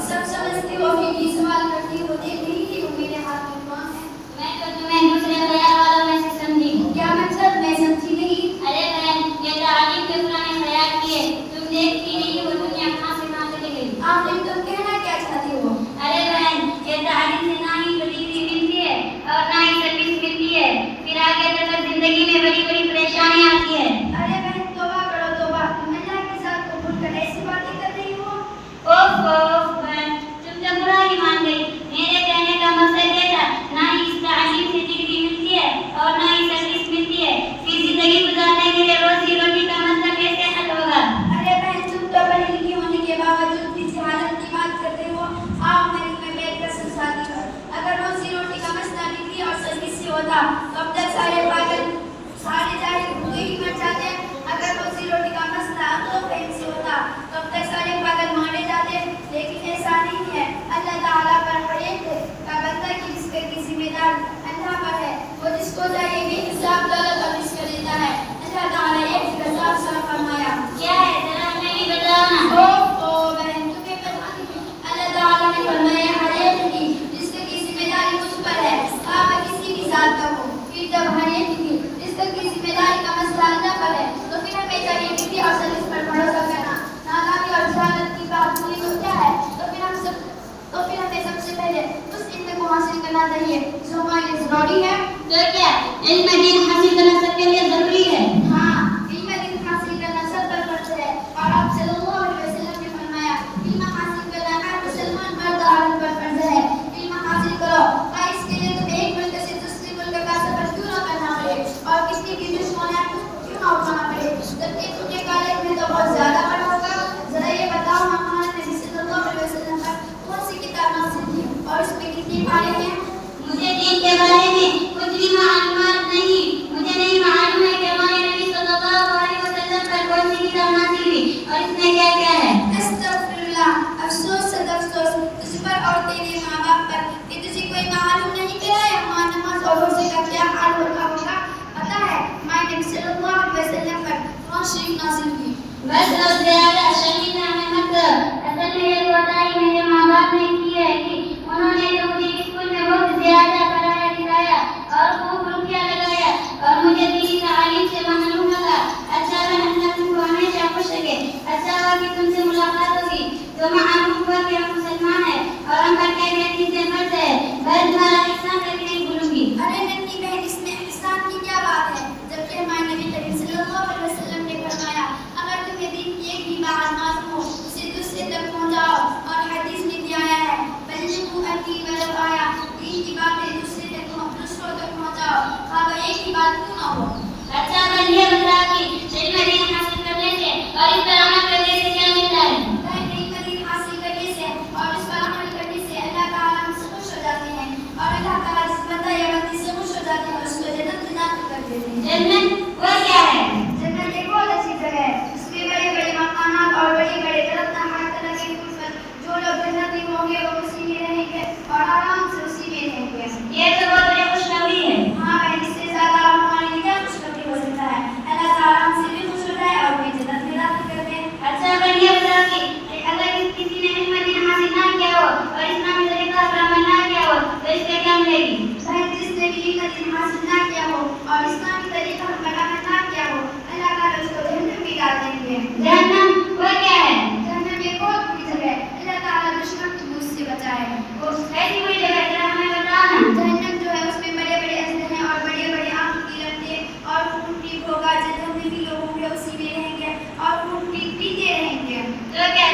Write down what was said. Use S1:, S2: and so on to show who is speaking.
S1: सब समझती हो फिर भी सवाल करती हो, देख रही थी वो मेरे हाथ में कौन है?
S2: मैं तो तुम्हें दूसरे ख्याल वालों में से समझी।
S1: क्या मतलब? मैं समझी नहीं।
S2: अरे बहन, ये तालीम के पुराने ख्याल किए, तुम देखती नहीं वो दुनिया कहाँ से कहाँ चली गई।
S1: आखिर तुम कहना क्या चाहती हो?
S2: अरे बहन, ये तालीम से ना ही तो डिग्री मिलती है और ना ही सर्विस मिलती है, फिर आगे चलकर जिंदगी में बड़ी बड़ी परेशानी आती है।
S1: अरे बहन तौबा करो तौबा, तुम अल्लाह के साथ को भूलकर ऐसी बातें कर रही हो।
S2: ओफ बहन, तुम तो बुरा ही मान गई। मेरे कहने का मकसद ये था, ना ही इस तालीम से डिग्री मिलती है और ना ही सर्विस मिलती है, फिर जिंदगी गुजारने के लिए रोजी रोटी का मतलब कैसे हल होगा।
S1: अरे बहन तुम तो पढ़ी लिखी होने के बावजूद भी जहालत की बात करते हो। आओ मेरी में बैठकर समझाती हूँ। अगर रोजी रोटी का मसला डिग्री और सर्विस से होता तो अब तक सारे पागल सारे जाहिल भूखे ही मर जाते। अगर रोजी रोटी का मसला अक्ल फहम से होता तो अब तक सारे पागल मारे जाते, लेकिन ऐसा नहीं है। अल्लाह ताला पर हर एक का बंदा की रिस्क की जिम्मेदार अल्लाह पर है। वो जिसको चाहिए बेहिसाब दौलत और रिस्क देता है। अल्लाह ताला एक साफ साफ फरमाया।
S2: क्या है जरा हमें भी बताओ ना।
S1: ओ बहन तुम्हें पता नहीं, अल्लाह ताला ने फरमाया हर एक की रिस्क की जिम्मेदारी मुझ पर है, आप किसी भी जात का हो। फिर जब हर एक की रिस्क की जिम्मेदारी का मसला अल्लाह पर है तो फिर हमें चाहिए डिग्री और सर्विस पर भरोसा करना। नाकामी और जहालत की बात पूरी तो क्या है? तो फिर हमें सबसे पहले उस इल्म को हासिल करना चाहिए जो हमारे लिए जरूरी है।
S2: तो क्या इल्म दीन हासिल करना सबके लिए जरूरी है?
S1: हाँ, इल्म दीन हासिल करना सब पर फर्ज है। और आप सल्लल्लाहु अलैहि वसल्लम ने फरमाया इल्म हासिल करना हर मुसलमान मर्द औरत पर फर्ज है। इल्म हासिल करो, इसके लिए तुम्हें एक मुल्क से दूसरे मुल्क का सफर क्यों ना करना पड़े और किसी की दुश्मनी क्यों ना उठाना पड़े, जबकि तुमने कॉलेज में तो बहुत ज्यादा पढ़ा होगा। जरा ये बताओ हमारे नबी सल्लल्लाहु अलैहि वसल्लम पर कौन सी किताब नाज़िल थी और उसमें कितनी पारे हैं?
S2: मुझे दीन के बारे में कुछ भी मालूमात नहीं। मुझे नहीं मालूम है कि हमारे नबी सल्लल्लाहु अलैहि वसल्लम पर कौन सी किताब नाज़िल हुई और इसमें क्या क्या है।
S1: अस्तगफिरुल्लाह, अफसोस सद अफसोस तुझ पर और तेरे माँ बाप पर कि तुझे कोई मालूम नहीं कराया माँ नमाज और रोजे का क्या हाल होता होगा। पता है हमारे नबी सल्लल्लाहु अलैहि वसल्लम पर कौन शरीफ नाज़िल हुई?
S2: बस और ज्यादा शरीफ हमें मतलब असल में ये बताई मेरे माँ बाप ने की है कि उन्होंने तो मुझे स्कूल में बहुत ज्यादा पढ़ाया लिखाया और खूब रुपया लगाया और मुझे दीनी तालीम से महरूम लगा। अच्छा बहन अल्लाह तुमको हमेशा खुश रखे। अच्छा हुआ कि तुमसे मुलाकात होगी तो मालूम हुआ कि हम मुसलमान हैं और हम पर क्या क्या चीजें फर्ज है। बस तुम्हारा एहसान करके नहीं भूलूंगी।
S1: अरे नन्ही बहन इसमें एहसान की क्या बात है, जबकि हमारे नबी करीम सल्लल्लाहु अलैहि वसल्लम ने फरमाया अगर तुम्हें दीन की एक भी बात मालूम हो उसे दूसरे तक पहुंचाओ। और हदीस में भी आया है बल्लिगू अन्नी वलौ आया, दीन की बातें दूसरों तक पहुंचाओ, हाँ वो एक ही बात क्यों ना हो।
S2: अच्छा बहन ये बता कि इल्म दीन हासिल करने से और इस पर अमल करने से क्या मिलता है?
S1: इल्म दीन हासिल करने से और इस पर अमल करने से अल्लाह ताला हमसे खुश हो जाते हैं और अल्लाह ताला जिस बंदा या बंदी से खुश हो जाते हैं उसको जन्नत दाखिल कर देते हैं।
S2: जन्नत वो क्या है?
S1: जन्नत एक बहुत अच्छी जगह है, उसमें बड़े बड़े मकानात और बड़े बड़े दरख्त हर तरह के फूल फल। जो लोग जन्नती होंगे वो उसी में रहेंगे और आराम से उसी में रहेंगे।
S2: ये तो बहुत बड़ी खुशखबरी है।
S1: हाँ बहन इससे ज्यादा हमारे लिए क्या खुशखबरी हो सकता है। अल्लाह ताला हमसे भी खुश हो जाए और हमें जन्नत में दाखिल कर दे।
S2: अच्छा बहन ये बता कि अगर किसी ने इल्म दीन हासिल ना किया हो और इस्लामी तरीका पर अमल ना किया हो तो इससे क्या मिलेगी?
S1: बहन जिसने भी इल्म दीन हासिल ना किया हो और इस्लामी तरीका पर अमल ना किया हो अल्लाह ताला उसको जहन्नम में डाल देंगे।
S2: जहन्नम वो क्या है?
S1: जहन्नम एक बहुत बुरी जगह है, अल्लाह ताला दुश्मन की मुझ से बचाए।
S2: वो ऐसी बुरी जगह जरा हमें बताओ ना।
S1: जहन्नम जो है उसमें बड़े बड़े अजनहे और बड़े बड़े आंखों की लपटें और खून पीप होगा। जहन्नम में भी लोग होंगे उसी में रहेंगे और खून पीते रहेंगे।
S2: तो क्या